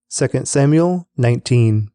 2 Samuel 19.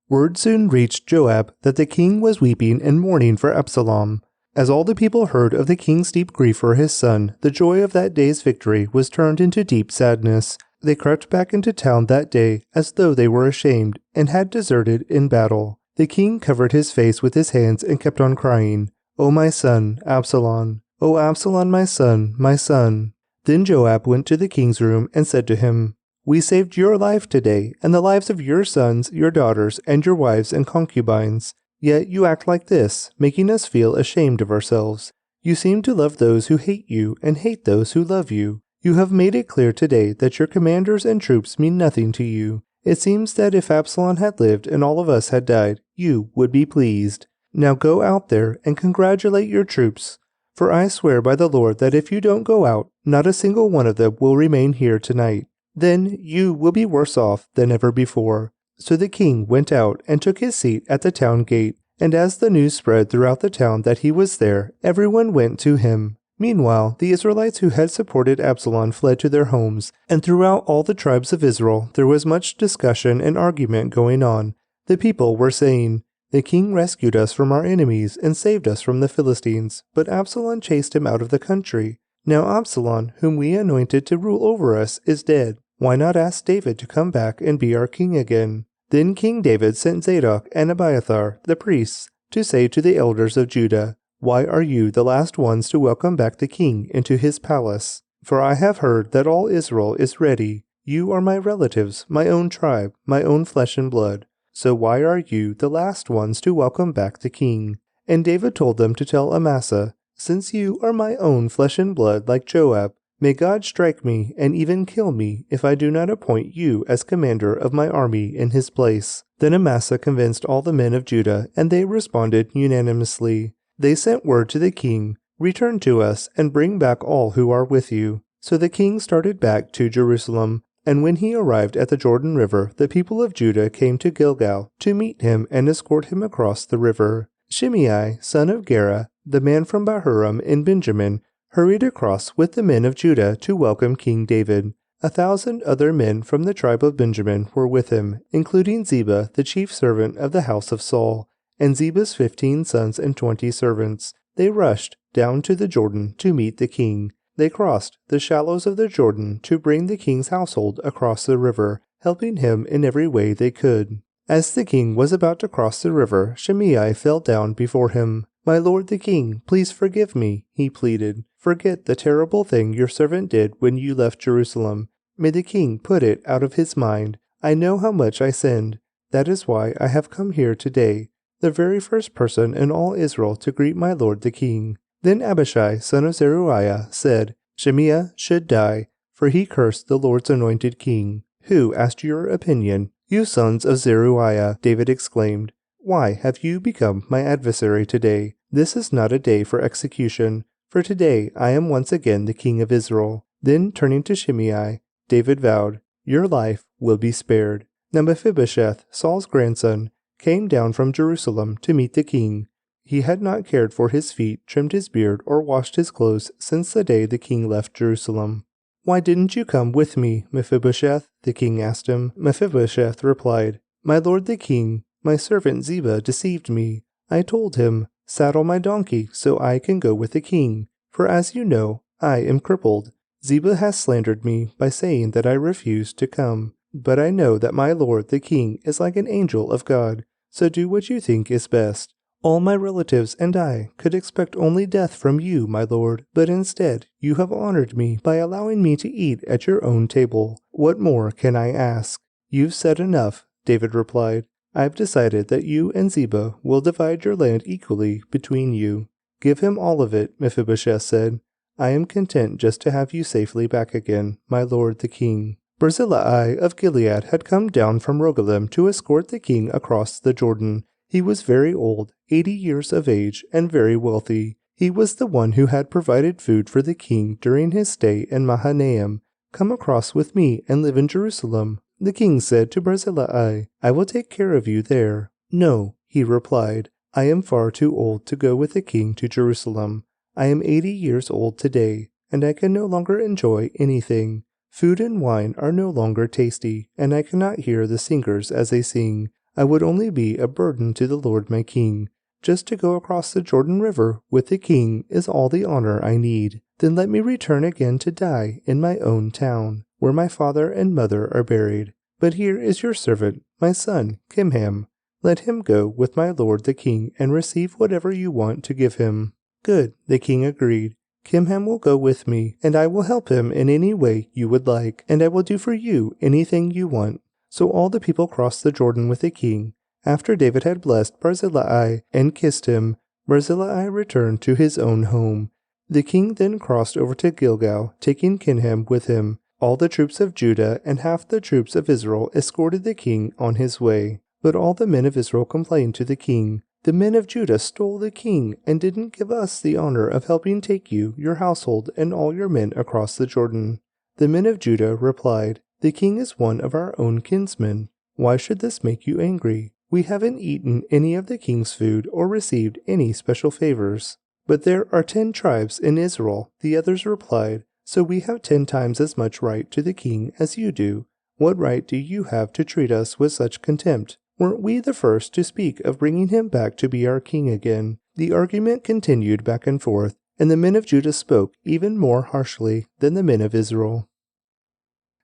Word soon reached Joab that the king was weeping and mourning for Absalom. As all the people heard of the king's deep grief for his son, the joy of that day's victory was turned into deep sadness. They crept back into town that day as though they were ashamed and had deserted in battle. The king covered his face with his hands and kept on crying, "O my son, Absalom! O Absalom, my son, my son!" Then Joab went to the king's room and said to him, "We saved your life today, and the lives of your sons, your daughters, and your wives and concubines. Yet you act like this, making us feel ashamed of ourselves. You seem to love those who hate you and hate those who love you. You have made it clear today that your commanders and troops mean nothing to you. It seems that if Absalom had lived and all of us had died, you would be pleased. Now go out there and congratulate your troops. For I swear by the Lord that if you don't go out, not a single one of them will remain here tonight. Then you will be worse off than ever before." So the king went out and took his seat at the town gate, and as the news spread throughout the town that he was there, everyone went to him. Meanwhile, the Israelites who had supported Absalom fled to their homes, and throughout all the tribes of Israel there was much discussion and argument going on. The people were saying, "The king rescued us from our enemies and saved us from the Philistines, but Absalom chased him out of the country. Now Absalom, whom we anointed to rule over us, is dead. Why not ask David to come back and be our king again?" Then King David sent Zadok and Abiathar, the priests, to say to the elders of Judah, "Why are you the last ones to welcome back the king into his palace? For I have heard that all Israel is ready. You are my relatives, my own tribe, my own flesh and blood. So why are you the last ones to welcome back the king?" And David told them to tell Amasa, "Since you are my own flesh and blood like Joab, may God strike me and even kill me if I do not appoint you as commander of my army in his place." Then Amasa convinced all the men of Judah, and they responded unanimously. They sent word to the king, "Return to us and bring back all who are with you." So the king started back to Jerusalem, and when he arrived at the Jordan River, the people of Judah came to Gilgal to meet him and escort him across the river. Shimei, son of Gera, the man from Bahurim in Benjamin, hurried across with the men of Judah to welcome King David. 1,000 other men from the tribe of Benjamin were with him, including Ziba, the chief servant of the house of Saul, and Ziba's 15 sons and 20 servants. They rushed down to the Jordan to meet the king. They crossed the shallows of the Jordan to bring the king's household across the river, helping him in every way they could. As the king was about to cross the river, Shimei fell down before him. "My lord the king, please forgive me," he pleaded. "Forget the terrible thing your servant did when you left Jerusalem. May the king put it out of his mind. I know how much I sinned. That is why I have come here today, the very first person in all Israel to greet my lord the king." Then Abishai, son of Zeruiah, said, "Shimei should die, for he cursed the Lord's anointed king. Who asked your opinion?" "You sons of Zeruiah," David exclaimed. "Why have you become my adversary today? This is not a day for execution, for today I am once again the king of Israel." Then turning to Shimei, David vowed, "Your life will be spared." Now Mephibosheth, Saul's grandson, came down from Jerusalem to meet the king. He had not cared for his feet, trimmed his beard, or washed his clothes since the day the king left Jerusalem. "Why didn't you come with me, Mephibosheth?" the king asked him. Mephibosheth replied, "My lord the king, my servant Ziba deceived me. I told him, 'Saddle my donkey so I can go with the king,' for as you know, I am crippled. Ziba has slandered me by saying that I refused to come. But I know that my lord the king is like an angel of God, so do what you think is best. All my relatives and I could expect only death from you, my lord, but instead you have honored me by allowing me to eat at your own table. What more can I ask?" "You've said enough," David replied. "I've decided that you and Ziba will divide your land equally between you." "Give him all of it," Mephibosheth said. "I am content just to have you safely back again, my lord the king." Barzillai of Gilead had come down from Rogelim to escort the king across the Jordan. He was very old, 80 years of age, and very wealthy. He was the one who had provided food for the king during his stay in Mahanaim. "Come across with me and live in Jerusalem," the king said to Barzillai. "I will take care of you there." "No," he replied, "I am far too old to go with the king to Jerusalem. I am 80 years old today, and I can no longer enjoy anything. Food and wine are no longer tasty, and I cannot hear the singers as they sing. I would only be a burden to the Lord my King. Just to go across the Jordan River with the king is all the honor I need. Then let me return again to die in my own town, where my father and mother are buried. But here is your servant, my son, Kimham. Let him go with my lord the king and receive whatever you want to give him." "Good," the king agreed. "Kimham will go with me, and I will help him in any way you would like, and I will do for you anything you want." So all the people crossed the Jordan with the king. After David had blessed Barzillai and kissed him, Barzillai returned to his own home. The king then crossed over to Gilgal, taking Kimham with him. All the troops of Judah and half the troops of Israel escorted the king on his way. But all the men of Israel complained to the king, "The men of Judah stole the king and didn't give us the honor of helping take you, your household, and all your men across the Jordan." The men of Judah replied, "The king is one of our own kinsmen. Why should this make you angry? We haven't eaten any of the king's food or received any special favors." "But there are 10 tribes in Israel," the others replied, "so we have 10 times as much right to the king as you do. What right do you have to treat us with such contempt? Weren't we the first to speak of bringing him back to be our king again?" The argument continued back and forth, and the men of Judah spoke even more harshly than the men of Israel.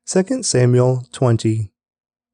2 Samuel 20.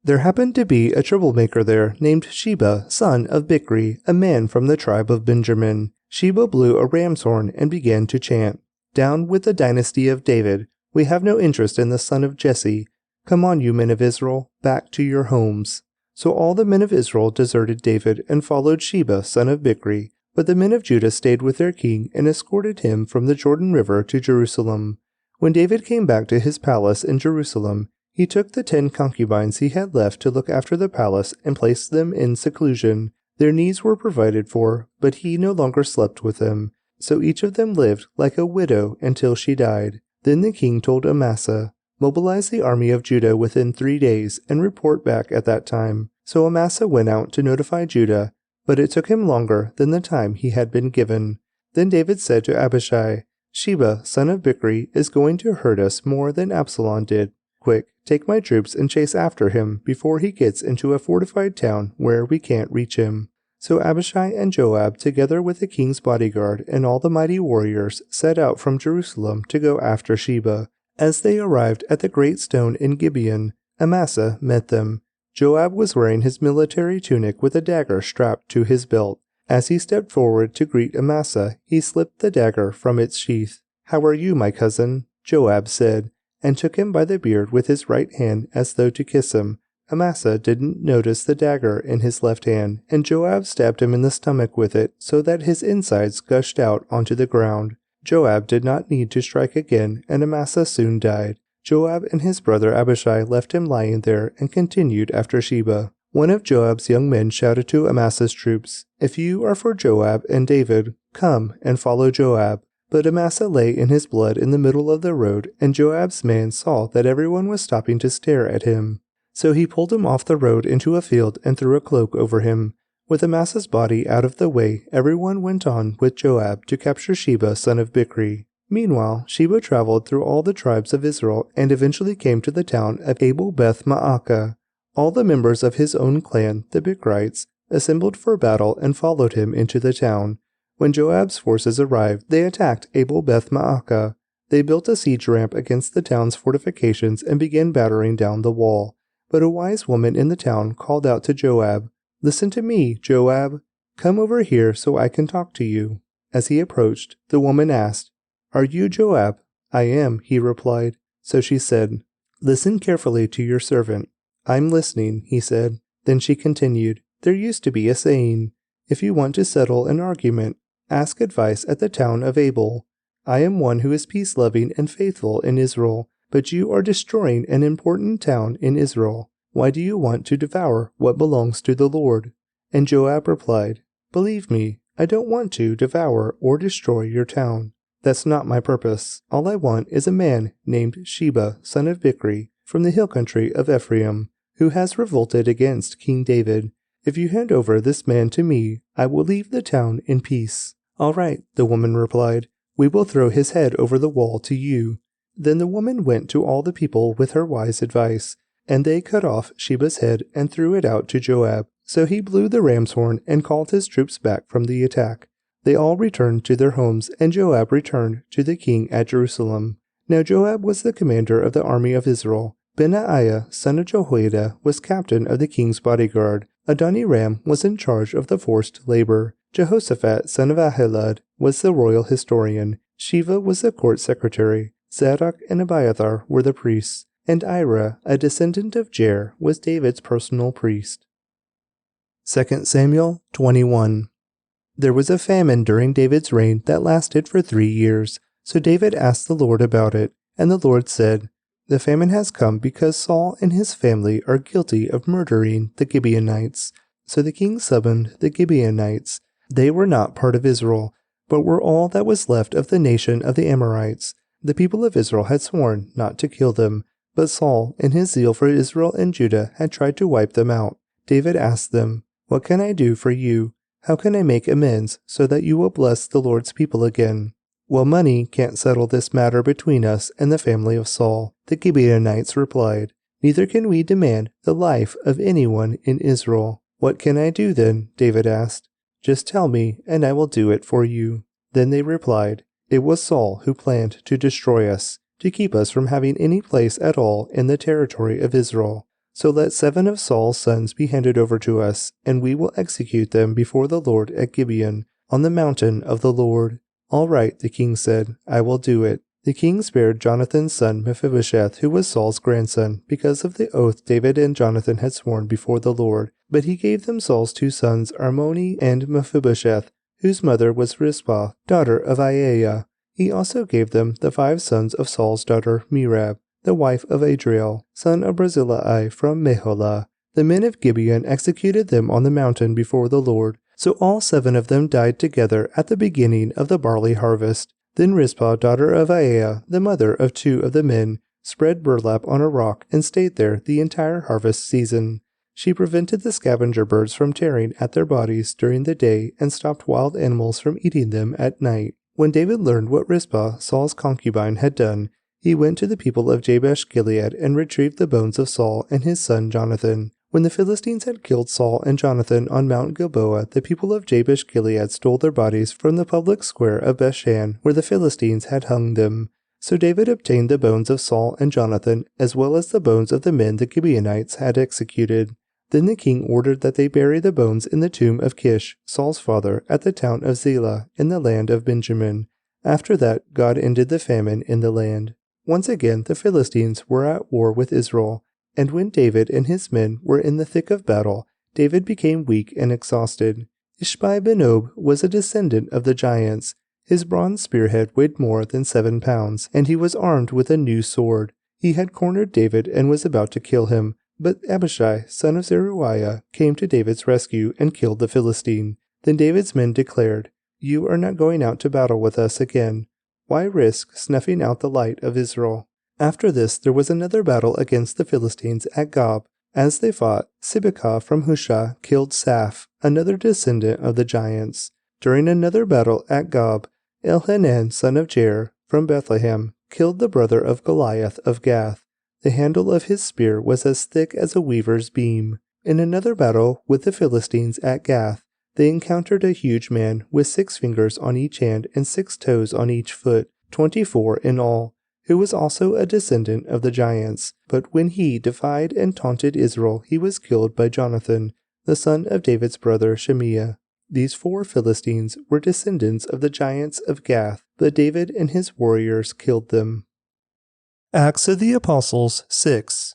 There happened to be a troublemaker there named Sheba, son of Bichri, a man from the tribe of Benjamin. Sheba blew a ram's horn and began to chant, "Down with the dynasty of David. We have no interest in the son of Jesse. Come on, you men of Israel, back to your homes." So all the men of Israel deserted David and followed Sheba, son of Bichri. But the men of Judah stayed with their king and escorted him from the Jordan River to Jerusalem. When David came back to his palace in Jerusalem, he took the 10 concubines he had left to look after the palace and placed them in seclusion. Their needs were provided for, but he no longer slept with them. So each of them lived like a widow until she died. Then the king told Amasa, "Mobilize the army of Judah within 3 days and report back at that time." So Amasa went out to notify Judah, but it took him longer than the time he had been given. Then David said to Abishai, "Sheba, son of Bichri, is going to hurt us more than Absalom did. Quick, take my troops and chase after him before he gets into a fortified town where we can't reach him." So Abishai and Joab, together with the king's bodyguard and all the mighty warriors, set out from Jerusalem to go after Sheba. As they arrived at the great stone in Gibeon, Amasa met them. Joab was wearing his military tunic with a dagger strapped to his belt. As he stepped forward to greet Amasa, he slipped the dagger from its sheath. "How are you, my cousin?" Joab said, and took him by the beard with his right hand as though to kiss him. Amasa didn't notice the dagger in his left hand, and Joab stabbed him in the stomach with it so that his insides gushed out onto the ground. Joab did not need to strike again, and Amasa soon died. Joab and his brother Abishai left him lying there and continued after Sheba. One of Joab's young men shouted to Amasa's troops, "If you are for Joab and David, come and follow Joab." But Amasa lay in his blood in the middle of the road, and Joab's man saw that everyone was stopping to stare at him. So he pulled him off the road into a field and threw a cloak over him. With Amasa's body out of the way, everyone went on with Joab to capture Sheba, son of Bichri. Meanwhile, Sheba traveled through all the tribes of Israel and eventually came to the town of Abel-Beth-Maacah. All the members of his own clan, the Bichrites, assembled for battle and followed him into the town. When Joab's forces arrived, they attacked Abel-Beth-Maacah. They built a siege ramp against the town's fortifications and began battering down the wall. But a wise woman in the town called out to Joab, "Listen to me, Joab. Come over here so I can talk to you." As he approached, the woman asked, "Are you Joab?" "I am," he replied. So she said, "Listen carefully to your servant." "I'm listening," he said. Then she continued, "There used to be a saying, 'If you want to settle an argument, ask advice at the town of Abel.' I am one who is peace-loving and faithful in Israel, but you are destroying an important town in Israel. Why do you want to devour what belongs to the Lord?" And Joab replied, "Believe me, I don't want to devour or destroy your town. That's not my purpose. All I want is a man named Sheba, son of Bichri, from the hill country of Ephraim, who has revolted against King David. If you hand over this man to me, I will leave the town in peace." "All right," the woman replied. "We will throw his head over the wall to you." Then the woman went to all the people with her wise advice, and they cut off Sheba's head and threw it out to Joab. So he blew the ram's horn and called his troops back from the attack. They all returned to their homes, and Joab returned to the king at Jerusalem. Now Joab was the commander of the army of Israel. Benaiah, son of Jehoiada, was captain of the king's bodyguard. Adoniram was in charge of the forced labor. Jehoshaphat, son of Ahilud, was the royal historian. Sheva was the court secretary. Zadok and Abiathar were the priests. And Ira, a descendant of Jair, was David's personal priest. 2 Samuel 21. There was a famine during David's reign that lasted for 3 years. So David asked the Lord about it, and the Lord said, "The famine has come because Saul and his family are guilty of murdering the Gibeonites." So the king summoned the Gibeonites. They were not part of Israel, but were all that was left of the nation of the Amorites. The people of Israel had sworn not to kill them, but Saul, in his zeal for Israel and Judah, had tried to wipe them out. David asked them, "What can I do for you? How can I make amends so that you will bless the Lord's people again?" "Well, money can't settle this matter between us and the family of Saul," the Gibeonites replied. "Neither can we demand the life of anyone in Israel." "What can I do then?" David asked. "Just tell me, and I will do it for you." Then they replied, "It was Saul who planned to destroy us, to keep us from having any place at all in the territory of Israel. So let 7 of Saul's sons be handed over to us, and we will execute them before the Lord at Gibeon, on the mountain of the Lord." "All right," the king said, "I will do it." The king spared Jonathan's son Mephibosheth, who was Saul's grandson, because of the oath David and Jonathan had sworn before the Lord. But he gave them Saul's 2 sons, Armoni and Mephibosheth, whose mother was Rizpah, daughter of Aiah. He also gave them the 5 sons of Saul's daughter Merab, the wife of Adriel, son of Barzillai from Meholah. The men of Gibeon executed them on the mountain before the Lord. So all 7 of them died together at the beginning of the barley harvest. Then Rizpah, daughter of Aiah, the mother of 2 of the men, spread burlap on a rock and stayed there the entire harvest season. She prevented the scavenger birds from tearing at their bodies during the day and stopped wild animals from eating them at night. When David learned what Rizpah, Saul's concubine, had done, he went to the people of Jabesh Gilead and retrieved the bones of Saul and his son Jonathan. When the Philistines had killed Saul and Jonathan on Mount Gilboa, the people of Jabesh Gilead stole their bodies from the public square of Bethshan, where the Philistines had hung them. So David obtained the bones of Saul and Jonathan, as well as the bones of the men the Gibeonites had executed. Then the king ordered that they bury the bones in the tomb of Kish, Saul's father, at the town of Zelah, in the land of Benjamin. After that, God ended the famine in the land. Once again, the Philistines were at war with Israel. And when David and his men were in the thick of battle, David became weak and exhausted. Ishbi-Benob was a descendant of the giants. His bronze spearhead weighed more than 7 pounds, and he was armed with a new sword. He had cornered David and was about to kill him, but Abishai, son of Zeruiah, came to David's rescue and killed the Philistine. Then David's men declared, "You are not going out to battle with us again. Why risk snuffing out the light of Israel?" After this, there was another battle against the Philistines at Gob. As they fought, Sibekah from Hushah killed Saph, another descendant of the giants. During another battle at Gob, Elhanan, son of Jair, from Bethlehem, killed the brother of Goliath of Gath. The handle of his spear was as thick as a weaver's beam. In another battle with the Philistines at Gath, they encountered a huge man with 6 fingers on each hand and 6 toes on each foot, 24 in all, who was also a descendant of the giants. But when he defied and taunted Israel, he was killed by Jonathan, the son of David's brother Shemiah. These 4 Philistines were descendants of the giants of Gath, but David and his warriors killed them. Acts of the Apostles 6.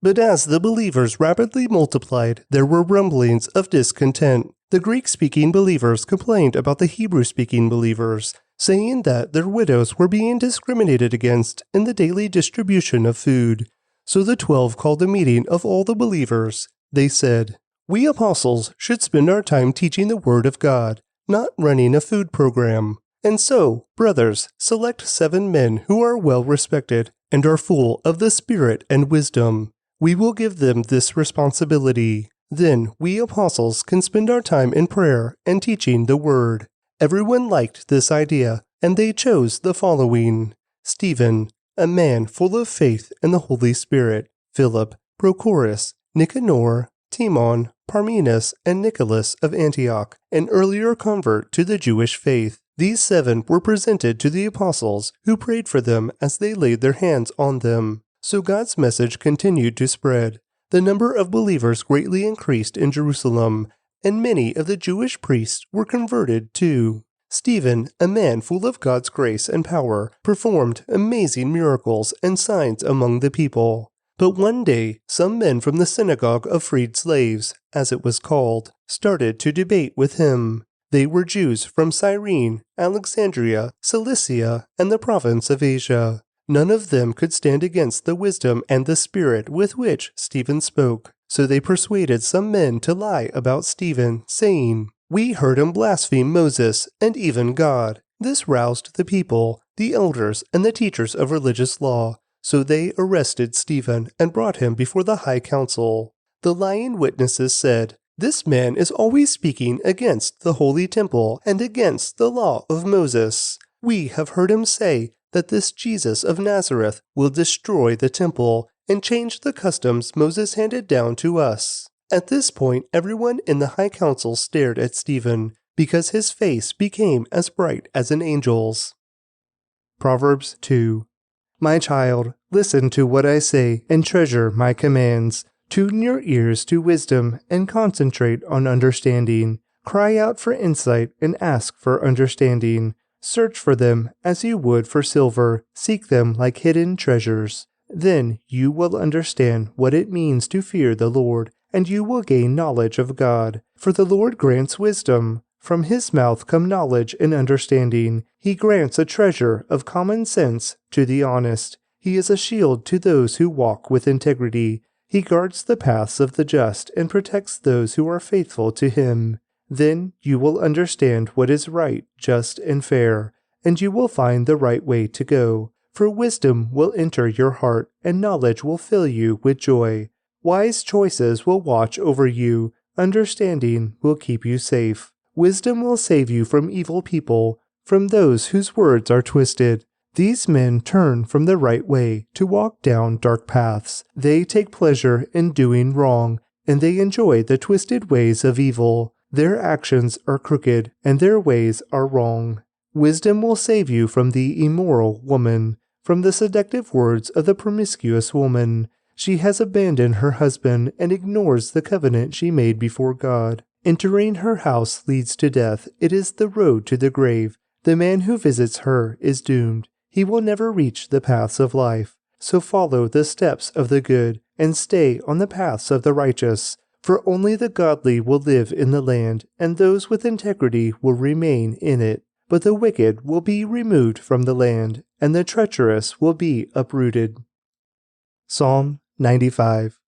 But as the believers rapidly multiplied, there were rumblings of discontent. The Greek-speaking believers complained about the Hebrew-speaking believers, saying that their widows were being discriminated against in the daily distribution of food. So the 12 called a meeting of all the believers. They said, "We apostles should spend our time teaching the Word of God, not running a food program. And so, brothers, select 7 men who are well respected and are full of the Spirit and wisdom. We will give them this responsibility. Then we apostles can spend our time in prayer and teaching the Word." Everyone liked this idea, and they chose the following: Stephen, a man full of faith and the Holy Spirit, Philip, Prochorus, Nicanor, Timon, Parmenas, and Nicholas of Antioch, an earlier convert to the Jewish faith. These 7 were presented to the apostles, who prayed for them as they laid their hands on them. So God's message continued to spread. The number of believers greatly increased in Jerusalem, and many of the Jewish priests were converted too. Stephen, a man full of God's grace and power, performed amazing miracles and signs among the people. But one day, some men from the synagogue of freed slaves, as it was called, started to debate with him. They were Jews from Cyrene, Alexandria, Cilicia, and the province of Asia. None of them could stand against the wisdom and the spirit with which Stephen spoke. So they persuaded some men to lie about Stephen, saying, "We heard him blaspheme Moses and even God." This roused the people, the elders, and the teachers of religious law. So they arrested Stephen and brought him before the high council. The lying witnesses said, "This man is always speaking against the holy temple and against the law of Moses. We have heard him say that this Jesus of Nazareth will destroy the temple and change the customs Moses handed down to us." At this point, everyone in the high council stared at Stephen, because his face became as bright as an angel's. Proverbs 2. My child, listen to what I say and treasure my commands. Tune your ears to wisdom and concentrate on understanding. Cry out for insight and ask for understanding. Search for them as you would for silver. Seek them like hidden treasures. Then you will understand what it means to fear the Lord, and you will gain knowledge of God. For the Lord grants wisdom. From his mouth come knowledge and understanding. He grants a treasure of common sense to the honest. He is a shield to those who walk with integrity. He guards the paths of the just and protects those who are faithful to him. Then you will understand what is right, just, and fair, and you will find the right way to go. For wisdom will enter your heart, and knowledge will fill you with joy. Wise choices will watch over you. Understanding will keep you safe. Wisdom will save you from evil people, from those whose words are twisted. These men turn from the right way to walk down dark paths. They take pleasure in doing wrong, and they enjoy the twisted ways of evil. Their actions are crooked, and their ways are wrong. Wisdom will save you from the immoral woman, from the seductive words of the promiscuous woman. She has abandoned her husband and ignores the covenant she made before God. Entering her house leads to death. It is the road to the grave. The man who visits her is doomed. He will never reach the paths of life. So follow the steps of the good, and stay on the paths of the righteous. For only the godly will live in the land, and those with integrity will remain in it. But the wicked will be removed from the land, and the treacherous will be uprooted. Psalm 95.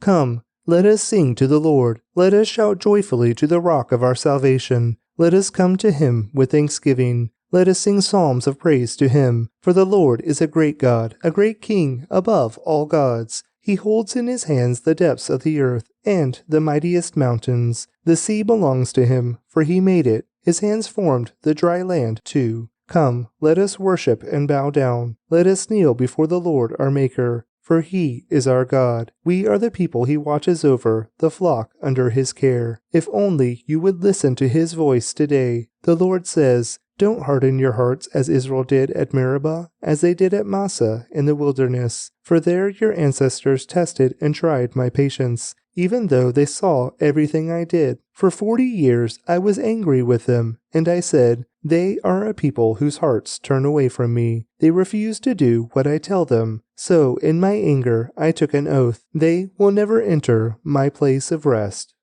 Come, let us sing to the Lord. Let us shout joyfully to the rock of our salvation. Let us come to him with thanksgiving. Let us sing psalms of praise to him. For the Lord is a great God, a great King above all gods. He holds in his hands the depths of the earth and the mightiest mountains. The sea belongs to him, for he made it. His hands formed the dry land too. Come, let us worship and bow down. Let us kneel before the Lord our Maker. For he is our God. We are the people he watches over, the flock under his care. If only you would listen to his voice today. The Lord says, "Don't harden your hearts as Israel did at Meribah, as they did at Massah in the wilderness. For there your ancestors tested and tried my patience, even though they saw everything I did. For 40 years I was angry with them, and I said, 'They are a people whose hearts turn away from me. They refuse to do what I tell them.' So in my anger I took an oath. They will never enter my place of rest."